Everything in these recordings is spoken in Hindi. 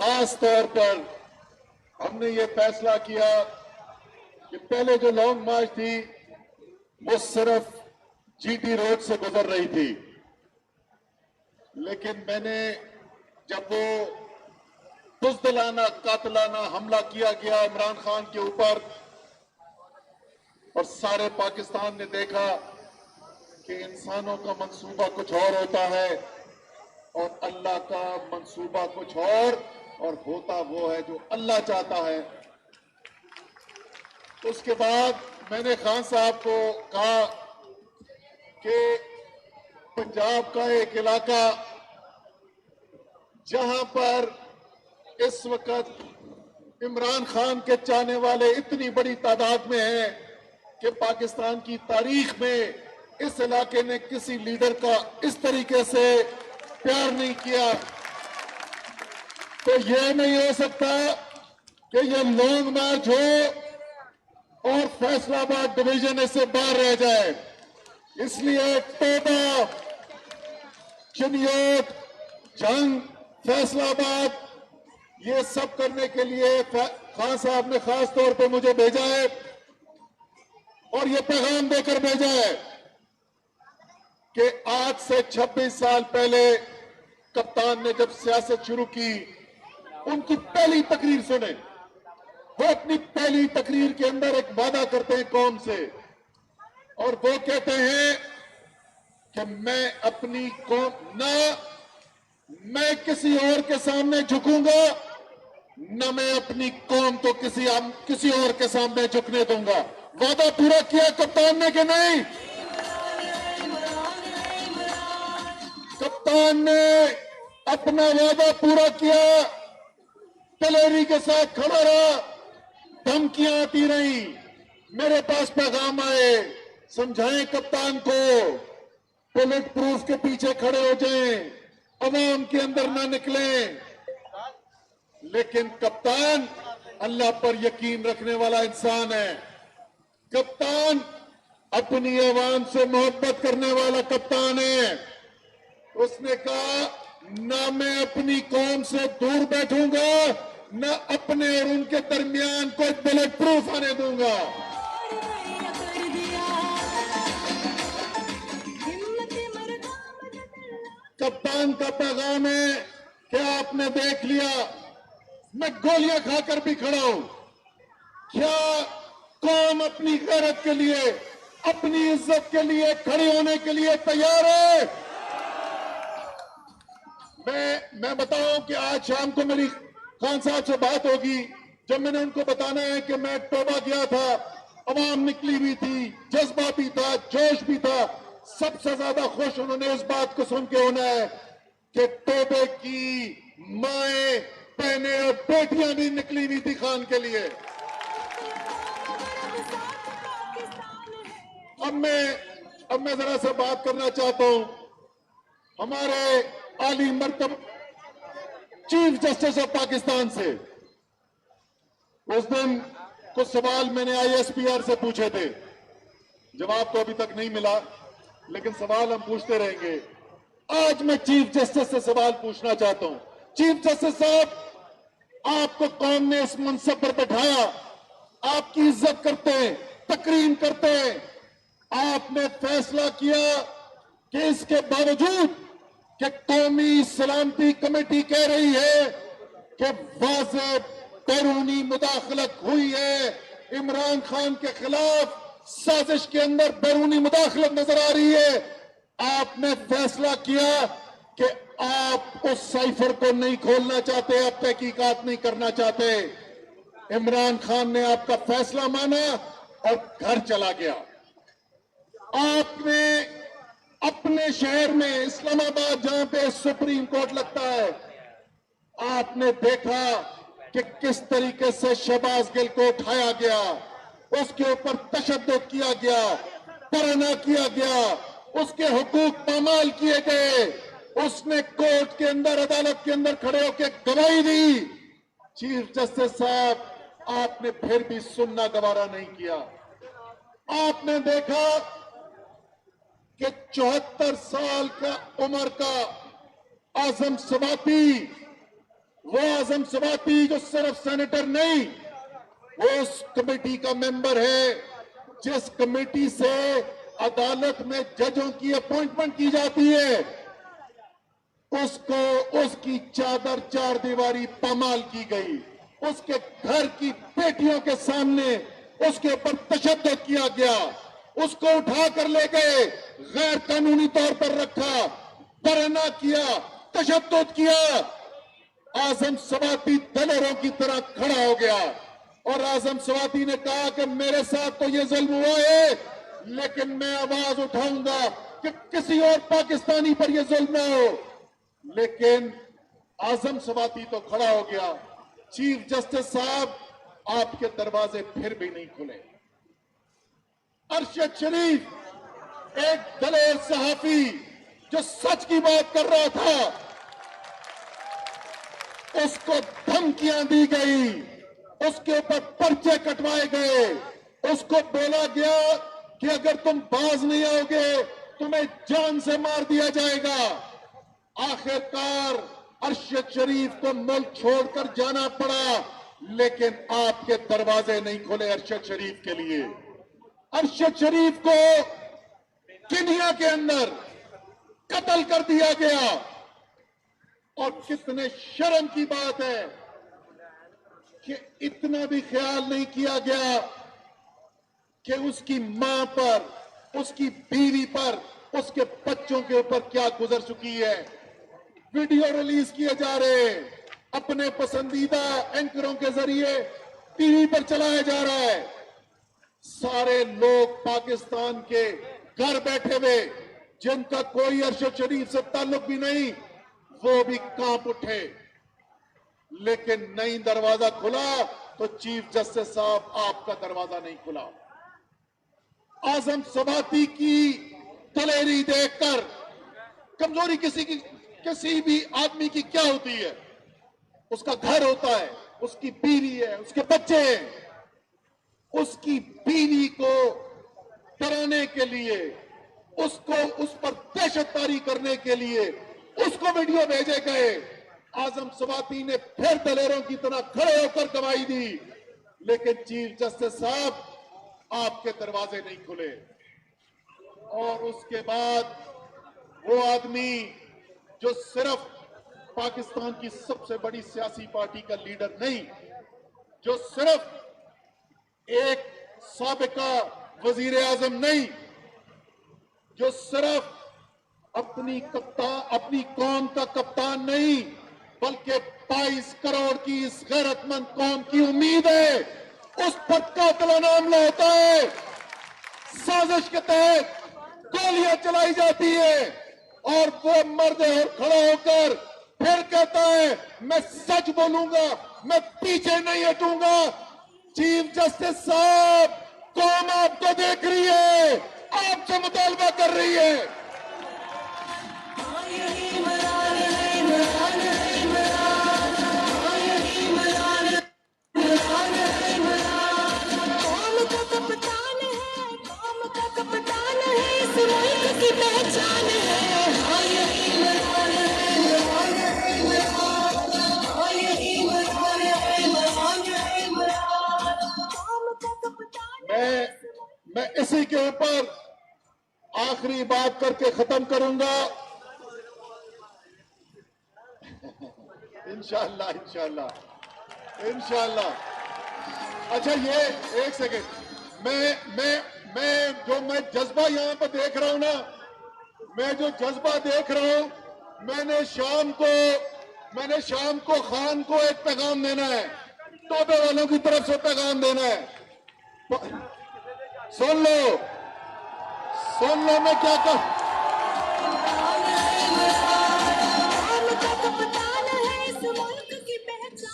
खास तौर पर हमने ये फैसला किया कि पहले जो लॉन्ग मार्च थी वो सिर्फ जीटी रोड से गुजर रही थी, लेकिन मैंने जब वो बुज़दिलाना कातिलाना हमला किया गया इमरान खान के ऊपर और सारे पाकिस्तान ने देखा कि इंसानों का मंसूबा कुछ और होता है और अल्लाह का मंसूबा कुछ और होता वो है जो अल्लाह चाहता है। उसके बाद मैंने खान साहब को कहा कि पंजाब का एक इलाका जहां पर इस वक्त इमरान खान के चाहने वाले इतनी बड़ी तादाद में हैं कि पाकिस्तान की तारीख में इस इलाके ने किसी लीडर का इस तरीके से प्यार नहीं किया, तो यह नहीं हो सकता कि यह लॉन्ग मार्च हो और फैसलाबाद डिवीजन इससे बाहर रह जाए। इसलिए तोबा, चिन्योट, जंग, फैसलाबाद ये सब करने के लिए खान साहब ने खास तौर पे मुझे भेजा है और ये पैगाम देकर भेजा है कि आज से 26 साल पहले कप्तान ने जब सियासत शुरू की, उनकी पहली तकरीर सुने। वो अपनी पहली तकरीर के अंदर एक वादा करते हैं कौम से और वो कहते हैं कि मैं अपनी कौम ना मैं किसी और के सामने झुकूंगा, न मैं अपनी कौम को किसी और के सामने झुकने दूंगा। वादा पूरा किया कप्तान ने कि नहीं? कप्तान ने अपना वादा पूरा किया, तलेरी के साथ खड़ा रहा, धमकियां आती रही, मेरे पास पैगाम आए, समझाएं कप्तान को, बुलेट प्रूफ के पीछे खड़े हो जाएं, अवाम के अंदर ना निकलें। लेकिन कप्तान अल्लाह पर यकीन रखने वाला इंसान है। कप्तान अपनी अवाम से मोहब्बत करने वाला कप्तान है। उसने कहा ना मैं अपनी कौम से दूर बैठूंगा, न अपने और उनके दरमियान कोई बुलेट प्रूफ आने दूंगा। कप्तान का पैगाम है कि आपने देख लिया, मैं गोलियां खाकर भी खड़ा हूं। क्या कौम अपनी गैरत के लिए, अपनी इज्जत के लिए खड़े होने के लिए तैयार है? मैं बताऊं कि आज शाम को मेरी खान साहब से बात होगी, जब मैंने उनको बताना है कि मैं तौबा गया था, अवाम निकली हुई थी, जज्बा भी था, जोश भी था। सबसे ज्यादा खुश उन्होंने इस बात को सुन के होना है कि तौबे की माएं, बहनें और बेटियां भी निकली हुई थी खान के लिए। अब मैं जरा सा बात करना चाहता हूं हमारे आली मर्तब चीफ जस्टिस ऑफ पाकिस्तान से। उस दिन कुछ सवाल मैंने आईएसपीआर से पूछे थे, जवाब तो अभी तक नहीं मिला, लेकिन सवाल हम पूछते रहेंगे। आज मैं चीफ जस्टिस से सवाल पूछना चाहता हूं। चीफ जस्टिस साहब, आपको कौम ने इस मनसब पर बैठाया, आपकी इज्जत करते हैं, तकरीम करते हैं, आपने फैसला किया कि इसके बावजूद कि कौमी सलामती कमेटी कह रही है कि वाज़ेह बैरूनी मुदाखलत हुई है, इमरान खान के खिलाफ साजिश के अंदर बैरूनी मुदाखलत नजर आ रही है, आपने फैसला किया कि आप उस साइफर को नहीं खोलना चाहते, आप तहकीकात नहीं करना चाहते। इमरान खान ने आपका फैसला माना और घर चला गया। आपने अपने शहर में इस्लामाबाद, जहां पे सुप्रीम कोर्ट लगता है, आपने देखा कि किस तरीके से शहबाज गिल को उठाया गया, उसके ऊपर तशद्दुद किया गया, पराना किया गया, उसके हुकूक पामाल किए गए, उसने कोर्ट के अंदर, अदालत के अंदर खड़े होकर गवाही दी। चीफ जस्टिस साहब, आपने फिर भी सुनना गवारा नहीं किया। आपने देखा कि 74 साल का उम्र का आजम सवाती वो आजम सवाती जो सिर्फ सेनेटर नहीं, वो उस कमेटी का मेंबर है जिस कमेटी से अदालत में जजों की अपॉइंटमेंट की जाती है। उसको उसकी चादर चार दीवारी पामाल की गई, उसके घर की बेटियों के सामने उसके ऊपर तशद्दुद किया गया, उसको उठा कर ले गए, गैर कानूनी तौर पर रखा, धरना किया, तशद्दुद किया। आजम सवाती दलेरों की तरह खड़ा हो गया और आजम सवाती ने कहा कि मेरे साथ तो ये जुल्म हुआ है, लेकिन मैं आवाज उठाऊंगा कि किसी और पाकिस्तानी पर यह जुल्म न हो। लेकिन आजम सवाती तो खड़ा हो गया। चीफ जस्टिस साहब, आपके दरवाजे फिर भी नहीं खुले। अरशद शरीफ, एक दलेर सहाफी जो सच की बात कर रहा था, उसको धमकियां दी गई, उसके ऊपर पर्चे कटवाए गए, उसको बोला गया कि अगर तुम बाज नहीं आओगे तुम्हें जान से मार दिया जाएगा। आखिरकार अरशद शरीफ को मुल्क छोड़कर जाना पड़ा, लेकिन आपके दरवाजे नहीं खुले अरशद शरीफ के लिए। अरशद शरीफ को केन्या के अंदर कत्ल कर दिया गया और कितने शर्म की बात है कि इतना भी ख्याल नहीं किया गया कि उसकी मां पर, उसकी बीवी पर, उसके बच्चों के ऊपर क्या गुजर चुकी है। वीडियो रिलीज किए जा रहे हैं, अपने पसंदीदा एंकरों के जरिए टीवी पर चलाया जा रहा है। सारे लोग पाकिस्तान के घर बैठे हुए, जिनका कोई अरशद शरीफ से ताल्लुक भी नहीं, वो भी कांप उठे। लेकिन नहीं दरवाजा खुला तो चीफ जस्टिस साहब, आपका दरवाजा नहीं खुला। आजम सवाती की दलेरी देखकर कमजोरी किसी भी आदमी की क्या होती है? उसका घर होता है, उसकी बीवी है, उसके बच्चे हैं। उसकी बीवी को डराने के लिए, उसको उस पर दहशतकारी करने के लिए उसको वीडियो भेजे गए। आजम सवाती ने फिर दलेरों की तरह खड़े होकर गवाही दी, लेकिन चीफ जस्टिस साहब, आपके दरवाजे नहीं खुले। और उसके बाद वो आदमी जो सिर्फ पाकिस्तान की सबसे बड़ी सियासी पार्टी का लीडर नहीं, जो सिर्फ एक साबिका वजीर आजम नहीं, जो सिर्फ अपनी कौम का कप्तान नहीं, बल्कि 22 करोड़ की इस गैरतमंद कौम की उम्मीद है, उस पर कातिलाना हमला होता है। साजिश के तहत गोलियां चलाई जाती है और वो मर्द और खड़ा होकर फिर कहता है मैं सच बोलूंगा, मैं पीछे नहीं हटूंगा। चीफ जस्टिस साहब, कौम आपको देख रही है, आपसे मुतालबा कर रही है। मैं इसी के ऊपर आखिरी बात करके खत्म करूंगा। इंशाअल्लाह इंशाअल्लाह इंशाअल्लाह। अच्छा, ये एक सेकेंड, मैं जज्बा यहां पर देख रहा हूं ना, मैं जो जज्बा देख रहा हूं, मैंने शाम को खान को एक पैगाम देना है, तोबे वालों की तरफ से पैगाम देना है। सुन लो मैं क्या कर,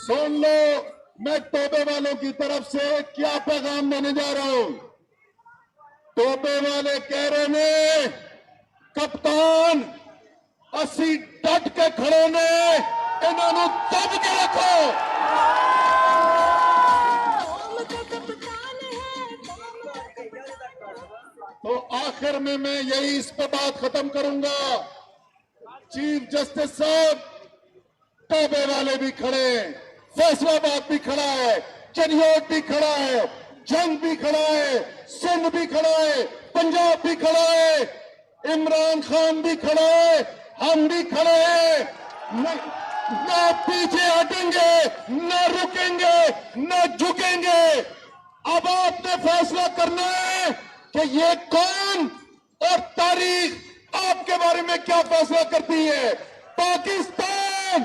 सुन लो मैं तोबे वालों की तरफ से क्या पैगाम देने जा रहा हूं। तोबे वाले कह रहे ने कप्तान असी डट के खड़े ने, इन्होंने दब के रखो। तो आखिर में मैं यही इस पर बात खत्म करूंगा। चीफ जस्टिस साहब, तौबे वाले भी खड़े हैं, फैसलाबाद भी खड़ा है, चनियोट भी खड़ा है, जंग भी खड़ा है, सिंध भी खड़ा है, पंजाब भी खड़ा है, इमरान खान भी खड़ा है, हम भी खड़े हैं। न पीछे हटेंगे, न रुकेंगे, न झुकेंगे। अब आपने फैसला करना है कि ये कौन और तारीख आपके बारे में क्या फैसला करती है। पाकिस्तान